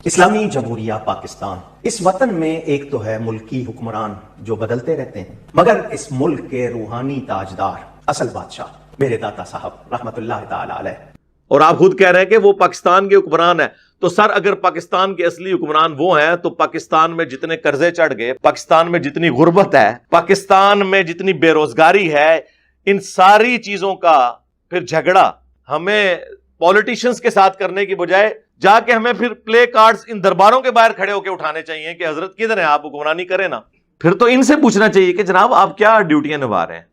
اسلامی جمہوریہ پاکستان اس وطن میں ایک تو ہے ملکی حکمران جو بدلتے رہتے ہیں، مگر اس ملک کے روحانی تاجدار اصل بادشاہ میرے داتا صاحب رحمت اللہ تعالی علیہ، اور آپ خود کہہ رہے ہیں کہ وہ پاکستان کے حکمران ہیں. تو سر اگر پاکستان کے اصلی حکمران وہ ہیں تو پاکستان میں جتنے قرضے چڑھ گئے، پاکستان میں جتنی غربت ہے، پاکستان میں جتنی بے روزگاری ہے، ان ساری چیزوں کا پھر جھگڑا ہمیں پولیٹیشنز کے ساتھ کرنے کی بجائے جا کے ہمیں پھر پلے کارڈز ان درباروں کے باہر کھڑے ہو کے اٹھانے چاہیے کہ حضرت کدھر ہیں آپ، حکمرانی کریں نا. پھر تو ان سے پوچھنا چاہیے کہ جناب آپ کیا ڈیوٹیاں نبھا رہے ہیں.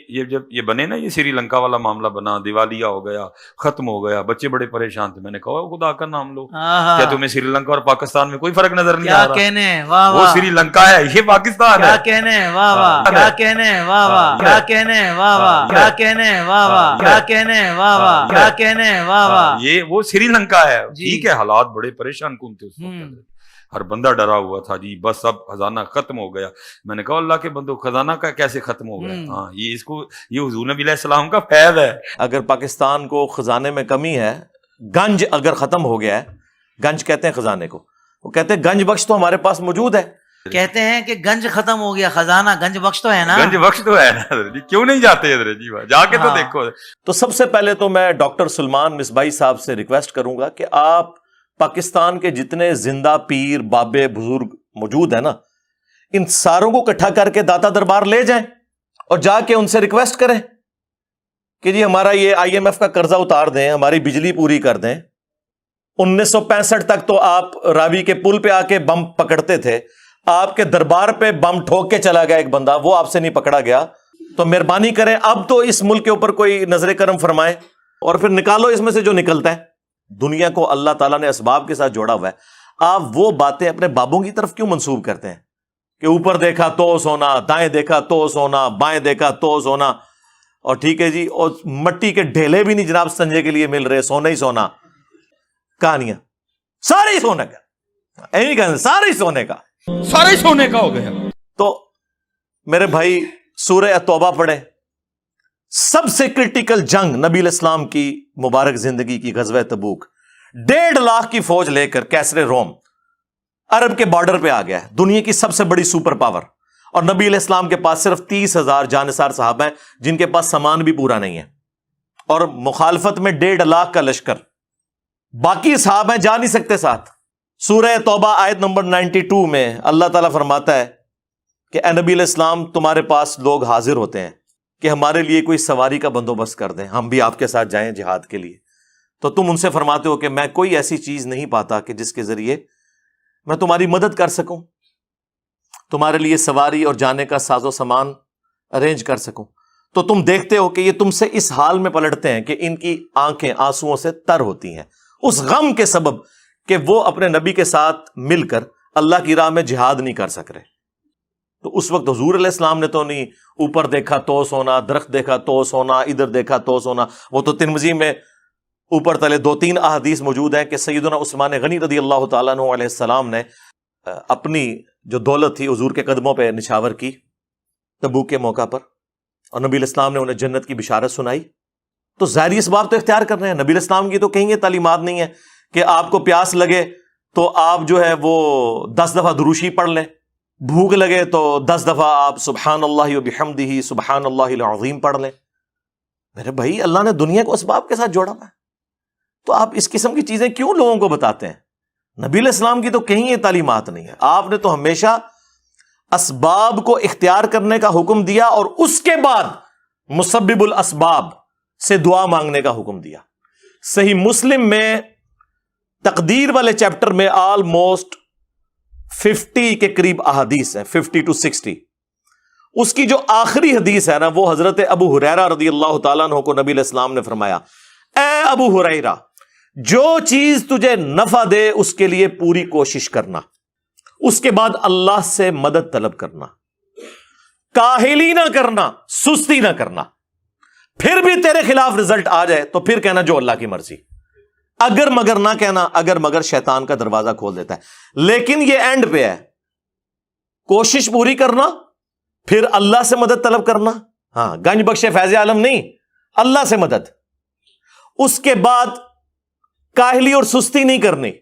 یہ جب یہ بنے نا، یہ سری لنکا والا معاملہ بنا، دیوالیہ ہو گیا، ختم ہو گیا، بچے بڑے پریشان تھے. میں نے کہا خدا کا نام لو، کیا تمہیں سری لنکا اور پاکستان میں کوئی فرق نظر نہیں آ رہا؟ کہنے واہ وہ سری لنکا ہے، یہ پاکستان ہے. کیا کہنے واہ واہ، کیا کہنے واہ واہ، کیا کہنے واہ واہ، کیا کہنے واہ واہ، کیا کہنے واہ واہ، کیا کہنے واہ واہ. یہ وہ سری لنکا ہے. ٹھیک ہے، حالات بڑے پریشان کن تھے اس وقت، ہر بندہ ڈرا ہوا تھا جی بس اب خزانہ ختم ہو گیا. میں نے کہا اللہ کے بندو، خزانہ کا کیسے ختم ہو گیا؟ ہاں یہ حضور نبی علیہ السلام کا فیض ہے. اگر پاکستان کو خزانے میں کمی ہے، گنج اگر ختم ہو گیا ہے، گنج کہتے ہیں خزانے کو، وہ کہتے ہیں گنج بخش تو ہمارے پاس موجود ہے. کہتے ہیں کہ گنج ختم ہو گیا، خزانہ گنج بخش تو ہے نا. گنج بخش تو ہے نا حضرت جی، کیوں نہیں جاتے حضرت جی؟ جا کے تو دیکھو. تو سب سے پہلے تو میں ڈاکٹر سلمان مصباحی صاحب سے ریکویسٹ کروں گا کہ آپ پاکستان کے جتنے زندہ پیر بابے بزرگ موجود ہیں نا، ان ساروں کو اکٹھا کر کے داتا دربار لے جائیں اور جا کے ان سے ریکویسٹ کریں کہ جی ہمارا یہ IMF کا قرضہ اتار دیں، ہماری بجلی پوری کر دیں. 1965 تک تو آپ راوی کے پل پہ آ کے بم پکڑتے تھے، آپ کے دربار پہ بم ٹھوک کے چلا گیا ایک بندہ، وہ آپ سے نہیں پکڑا گیا. تو مہربانی کریں اب تو اس ملک کے اوپر کوئی نظر کرم فرمائے اور پھر نکالو اس میں سے جو نکلتا ہے. دنیا کو اللہ تعالیٰ نے اسباب کے ساتھ جوڑا ہوا ہے. آپ وہ باتیں اپنے بابوں کی طرف کیوں منسوب کرتے ہیں کہ اوپر دیکھا تو سونا، دائیں دیکھا تو سونا، بائیں دیکھا تو سونا، اور ٹھیک ہے جی، اور مٹی کے ڈھیلے بھی نہیں جناب سنجے کے لیے مل رہے، سونا ہی سونا. کہانیاں سارے ہی سونے کا، ایویں کہتے سارے ہی سونے کا، سارے سونے کا ہو گیا. تو میرے بھائی سورہ توبہ پڑھیں. سب سے کرٹیکل جنگ نبی الاسلام کی مبارک زندگی کی غزوہ تبوک، 1.5 لاکھ کی فوج لے کر کیسر روم عرب کے بارڈر پہ آ گیا ہے، دنیا کی سب سے بڑی سپر پاور، اور نبی علیہ السلام کے پاس صرف 30,000 جانثار صحابہ ہیں جن کے پاس سامان بھی پورا نہیں ہے، اور مخالفت میں 1.5 لاکھ کا لشکر، باقی صحابہ جا نہیں سکتے ساتھ. سورہ توبہ آیت نمبر 92 میں اللہ تعالیٰ فرماتا ہے کہ اے نبی علیہ السلام، تمہارے پاس لوگ حاضر ہوتے ہیں کہ ہمارے لیے کوئی سواری کا بندوبست کر دیں، ہم بھی آپ کے ساتھ جائیں جہاد کے لیے. تو تم ان سے فرماتے ہو کہ میں کوئی ایسی چیز نہیں پاتا کہ جس کے ذریعے میں تمہاری مدد کر سکوں، تمہارے لیے سواری اور جانے کا ساز و سامان ارینج کر سکوں. تو تم دیکھتے ہو کہ یہ تم سے اس حال میں پلٹتے ہیں کہ ان کی آنکھیں آنسوؤں سے تر ہوتی ہیں، اس غم کے سبب کہ وہ اپنے نبی کے ساتھ مل کر اللہ کی راہ میں جہاد نہیں کر سک رہے. تو اس وقت حضور علیہ السلام نے تو نہیں اوپر دیکھا تو سونا، درخت دیکھا تو سونا، ادھر دیکھا تو سونا. وہ تو ترمذی میں اوپر تلے 2-3 احادیث موجود ہیں کہ سیدنا عثمان غنی رضی اللہ تعالیٰ عنہ علیہ السلام نے اپنی جو دولت تھی حضور کے قدموں پہ نچھاور کی تبوک کے موقع پر، اور نبی علیہ السلام نے انہیں جنت کی بشارت سنائی. تو ظاہری اسباب تو اختیار کر رہے ہیں. نبی علیہ السلام کی تو کہیں یہ تعلیمات نہیں ہے کہ آپ کو پیاس لگے تو آپ جو ہے وہ 10 دفعہ دروشی پڑھ لیں، بھوک لگے تو 10 دفعہ آپ سبحان اللہ وبحمدہ سبحان اللہ العظیم پڑھ لیں. میرے بھائی اللہ نے دنیا کو اسباب کے ساتھ جوڑا ہوا ہے، تو آپ اس قسم کی چیزیں کیوں لوگوں کو بتاتے ہیں؟ نبی علیہ السلام کی تو کہیں یہ تعلیمات نہیں ہے. آپ نے تو ہمیشہ اسباب کو اختیار کرنے کا حکم دیا اور اس کے بعد مسبب الاسباب سے دعا مانگنے کا حکم دیا. صحیح مسلم میں تقدیر والے چیپٹر میں آلموسٹ 50 کے قریب احادیث ہیں، 50 to 60. اس کی جو آخری حدیث ہے نا، وہ حضرت ابو ہریرہ رضی اللہ تعالیٰ عنہ کو نبی علیہ السلام نے فرمایا، اے ابو ہریرہ، جو چیز تجھے نفع دے اس کے لیے پوری کوشش کرنا، اس کے بعد اللہ سے مدد طلب کرنا، کاہلی نہ کرنا، سستی نہ کرنا. پھر بھی تیرے خلاف رزلٹ آ جائے تو پھر کہنا جو اللہ کی مرضی، اگر مگر نہ کہنا، اگر مگر شیطان کا دروازہ کھول دیتا ہے. لیکن یہ اینڈ پہ ہے، کوشش پوری کرنا، پھر اللہ سے مدد طلب کرنا. ہاں، گنج بخش فیض عالم نہیں، اللہ سے مدد. اس کے بعد کاہلی اور سستی نہیں کرنی،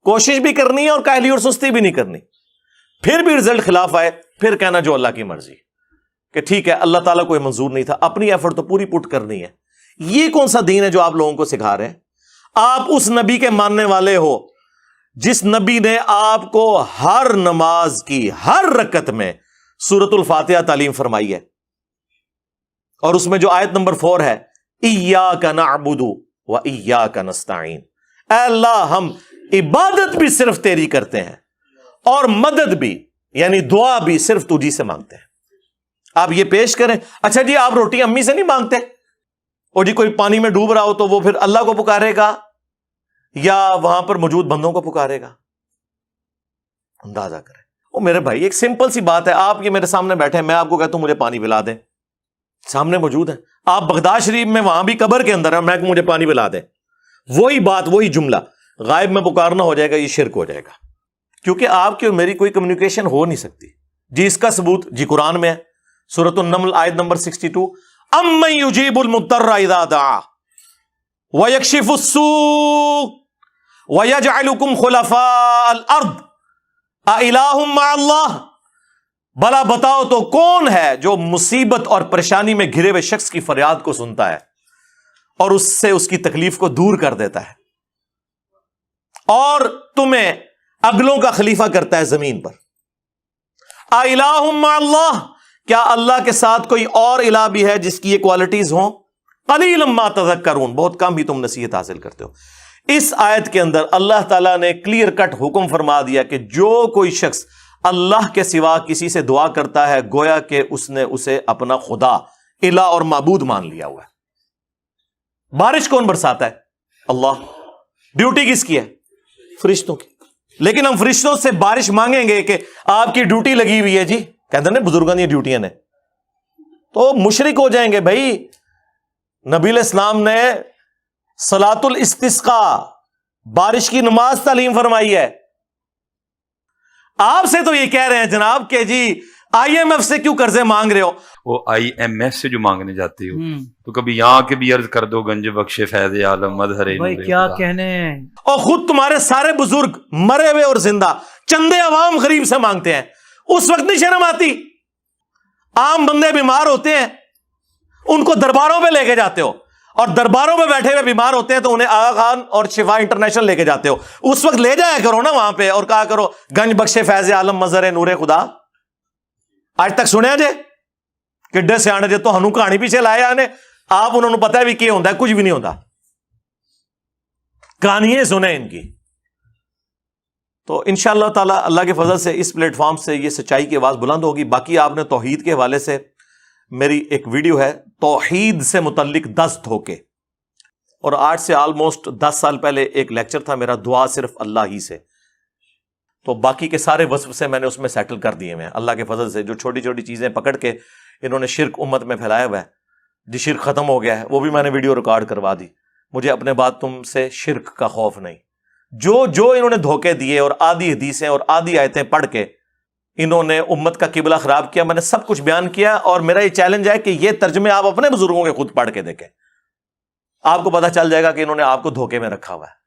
کوشش بھی کرنی ہے اور کاہلی اور سستی بھی نہیں کرنی. پھر بھی رزلٹ خلاف آئے, پھر کہنا جو اللہ کی مرضی, کہ ٹھیک ہے اللہ تعالیٰ کو یہ منظور نہیں تھا, اپنی ایفرٹ تو پوری پٹ کرنی ہے. یہ کون سا دین ہے جو آپ لوگوں کو سکھا رہے ہیں؟ آپ اس نبی کے ماننے والے ہو جس نبی نے آپ کو ہر نماز کی ہر رکعت میں سورۃ الفاتحہ تعلیم فرمائی ہے, اور اس میں جو آیت نمبر 4 ہے, ایاک نعبد و ایاک نستعین, اے اللہ ہم عبادت بھی صرف تیری کرتے ہیں اور مدد بھی یعنی دعا بھی صرف تجھی سے مانگتے ہیں. آپ یہ پیش کریں, اچھا جی آپ روٹی امی سے نہیں مانگتے, اور جی کوئی پانی میں ڈوب رہا ہو تو وہ پھر اللہ کو پکارے گا یا وہاں پر موجود بندوں کو پکارے گا؟ اندازہ کریں. او میرے بھائی ایک سمپل سی بات ہے, آپ یہ میرے سامنے بیٹھے ہیں, میں آپ کو کہتا ہوں مجھے پانی پلا دیں, سامنے موجود ہے. آپ بغداد شریف میں وہاں بھی قبر کے اندر ہے, میں مجھے پانی پلا دیں, وہی بات وہی جملہ غائب میں پکارنا ہو جائے گا, یہ شرک ہو جائے گا, کیونکہ آپ کی اور میری کوئی کمیونیکیشن ہو نہیں سکتی. جی اس کا ثبوت جی قرآن میں ہے, سورۃ النمل آیت نمبر 62, امن یجیب المضطر اذا دعا ویکشف السوء ویجعلکم خلفاء الارض اِلٰہ مع اللہ, بھلا بتاؤ تو کون ہے جو مصیبت اور پریشانی میں گھرے ہوئے شخص کی فریاد کو سنتا ہے اور اس سے اس کی تکلیف کو دور کر دیتا ہے, اور تمہیں اگلوں کا خلیفہ کرتا ہے زمین پر. اِلٰہ مع اللہ, کیا اللہ کے ساتھ کوئی اور الہ بھی ہے جس کی یہ کوالٹیز ہوں؟ قلیلا ما تذکرون, بہت کم ہی تم نصیحت حاصل کرتے ہو. اس آیت کے اندر اللہ تعالیٰ نے کلیئر کٹ حکم فرما دیا کہ جو کوئی شخص اللہ کے سوا کسی سے دعا کرتا ہے گویا کہ اس نے اسے اپنا خدا الہ اور معبود مان لیا ہوا ہے. بارش کون برساتا ہے؟ اللہ. ڈیوٹی کس کی ہے؟ فرشتوں کی. لیکن ہم فرشتوں سے بارش مانگیں گے کہ آپ کی ڈیوٹی لگی ہوئی ہے, جی کہتے ہیں نا بزرگوں کی ڈیوٹیاں نے, تو مشرک ہو جائیں گے بھائی. نبی علیہ السلام نے صلاۃ الاستسقاء بارش کی نماز تعلیم فرمائی ہے. آپ سے تو یہ کہہ رہے ہیں جناب کہ جی آئی ایم ایف سے کیوں قرضے مانگ رہے ہو؟ وہ آئی ایم ایف سے جو مانگنے جاتے ہو تو کبھی یہاں کے بھی عرض کر دو, گنج بخش فیض عالم مظہر بھائی کیا کہنے. اور خود تمہارے سارے بزرگ مرے ہوئے اور زندہ چندے عوام غریب سے مانگتے ہیں, اس وقت نہیں شرم آتی؟ عام بندے بیمار ہوتے ہیں ان کو درباروں پہ لے کے جاتے ہو, اور درباروں میں بیٹھے ہوئے بیمار ہوتے ہیں تو انہیں آغا خان اور شفا انٹرنیشنل لے کے جاتے ہو. اس وقت لے جایا کرو نا وہاں پہ اور کہا کرو گنج بخش فیض عالم مظہر نور خدا. آج تک سنیا جے کڈے سیانے جے تو ہنو کہانی پیچھے لائے آنے, آپ انہوں نے پتا بھی کیا ہوتا ہے, کچھ بھی نہیں ہوتا, کہانیاں سنیں ان کی. تو انشاءاللہ تعالی اللہ کے فضل سے اس پلیٹ فارم سے یہ سچائی کی آواز بلند ہوگی. باقی آپ نے توحید کے حوالے سے میری ایک ویڈیو ہے توحید سے متعلق 10 دھوکے, اور آج سے آلموسٹ 10 سال پہلے ایک لیکچر تھا میرا دعا صرف اللہ ہی سے, تو باقی کے سارے وصف سے میں نے اس میں سیٹل کر دیے ہیں اللہ کے فضل سے. جو چھوٹی چھوٹی چیزیں پکڑ کے انہوں نے شرک امت میں پھیلایا ہوا ہے, جی شرک ختم ہو گیا ہے, وہ بھی میں نے ویڈیو ریکارڈ کروا دی. مجھے اپنے بعد تم سے شرک کا خوف نہیں. جو انہوں نے دھوکے دیے اور آدھی حدیثیں اور آدھی آیتیں پڑھ کے انہوں نے امت کا قبلہ خراب کیا, میں نے سب کچھ بیان کیا, اور میرا یہ چیلنج ہے کہ یہ ترجمے آپ اپنے بزرگوں کے خود پڑھ کے دیکھیں, آپ کو پتہ چل جائے گا کہ انہوں نے آپ کو دھوکے میں رکھا ہوا ہے.